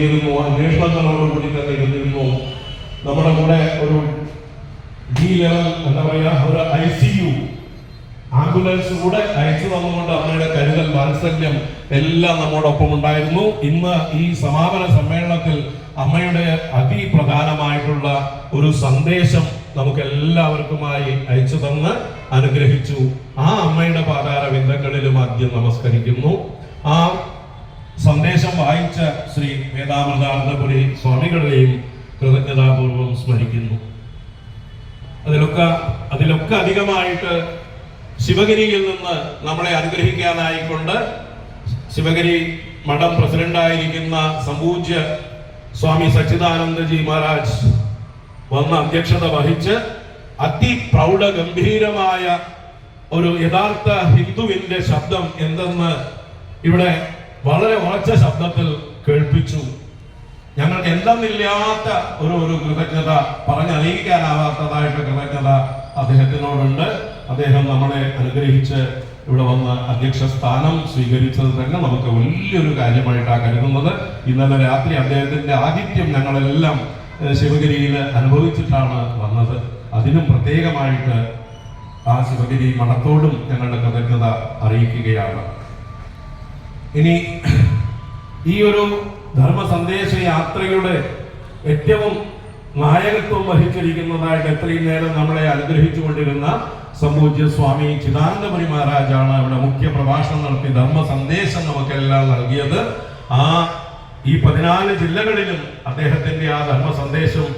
ഇരുന്നു, അന്വേഷണങ്ങളോടുകൂടി തന്നെ ഇരുന്നിരുന്നു. നമ്മുടെ കൂടെ ഒരു D-level എന്താ പറയുക, ഒരു ICU ആംബുലൻസ് കൂടെ അയച്ചു തന്നുകൊണ്ട് അമ്മയുടെ കരുതൽ, വാത്സല്യം എല്ലാം നമ്മോടൊപ്പം ഉണ്ടായിരുന്നു. ഇന്ന് ഈ സമാപന സമ്മേളനത്തിൽ അമ്മയുടെ അതിപ്രധാനമായിട്ടുള്ള ഒരു സന്ദേശം നമുക്ക് എല്ലാവർക്കുമായി അയച്ചു തന്ന് അനുഗ്രഹിച്ചു. ആ അമ്മയുടെ പാതാര വിന്ദങ്ങളിലും ആദ്യം നമസ്കരിക്കുന്നു. ആ സന്ദേശം വായിച്ച ശ്രീ വേദാമൃതാനന്ദപുരി സ്വാമികളെയും കൃതജ്ഞതാപൂർവം സ്മരിക്കുന്നു. അതിലൊക്കെ അധികമായിട്ട് ശിവഗിരിയിൽ നിന്ന് നമ്മളെ അനുഗ്രഹിക്കാനായിക്കൊണ്ട് ശിവഗിരി മഠം പ്രസിഡന്റായിരിക്കുന്ന സംപൂജ്യ സ്വാമി സച്ചിദാനന്ദജി മഹാരാജ് വന്ന് അധ്യക്ഷത വഹിച്ച് അതിപ്രൗഢ ഗംഭീരമായ ഒരു യഥാർത്ഥ ഹിന്ദുവിന്റെ ശബ്ദം എന്തെന്ന് ഇവിടെ വളരെ ഉറച്ച ശബ്ദത്തിൽ കേൾപ്പിച്ചു. ഞങ്ങൾക്ക് എന്തെന്നില്ലാത്ത ഒരു കൃതജ്ഞത, പറഞ്ഞറിയിക്കാനാവാത്തതായിട്ട് കൃതജ്ഞത അദ്ദേഹത്തിനോടുണ്ട്. അദ്ദേഹം നമ്മളെ അനുഗ്രഹിച്ച് ഇവിടെ വന്ന് അധ്യക്ഷ സ്ഥാനം സ്വീകരിച്ചത് തന്നെ നമുക്ക് വലിയൊരു കാര്യമായിട്ടാണ് കരുതുന്നത്. ഇന്നലെ രാത്രി അദ്ദേഹത്തിന്റെ ആതിഥ്യം ഞങ്ങളെല്ലാം ശിവഗിരിയിൽ അനുഭവിച്ചിട്ടാണ് വന്നത്. അതിനും പ്രത്യേകമായിട്ട് ആ ശിവഗിരി മഠത്തോടും ഞങ്ങളുടെ കൃതജ്ഞത അറിയിക്കുകയാണ്. ഇനി ഈ ഒരു ധർമ്മ സന്ദേശ യാത്രയുടെ ഏറ്റവും നായകത്വം വഹിച്ചിരിക്കുന്നതായിട്ട് എത്രയും നേരം നമ്മളെ അനുഗ്രഹിച്ചു കൊണ്ടിരുന്ന സംപൂജ്യ സ്വാമി ചിദാനന്ദപുരി മഹാരാജാണ് ഇവിടെ മുഖ്യ പ്രഭാഷണം നടത്തി ധർമ്മ സന്ദേശം നമുക്കെല്ലാം നൽകിയത്. ഈ 14 ജില്ലകളിലും അദ്ദേഹത്തിന്റെ ആ ധർമ്മ സന്ദേശം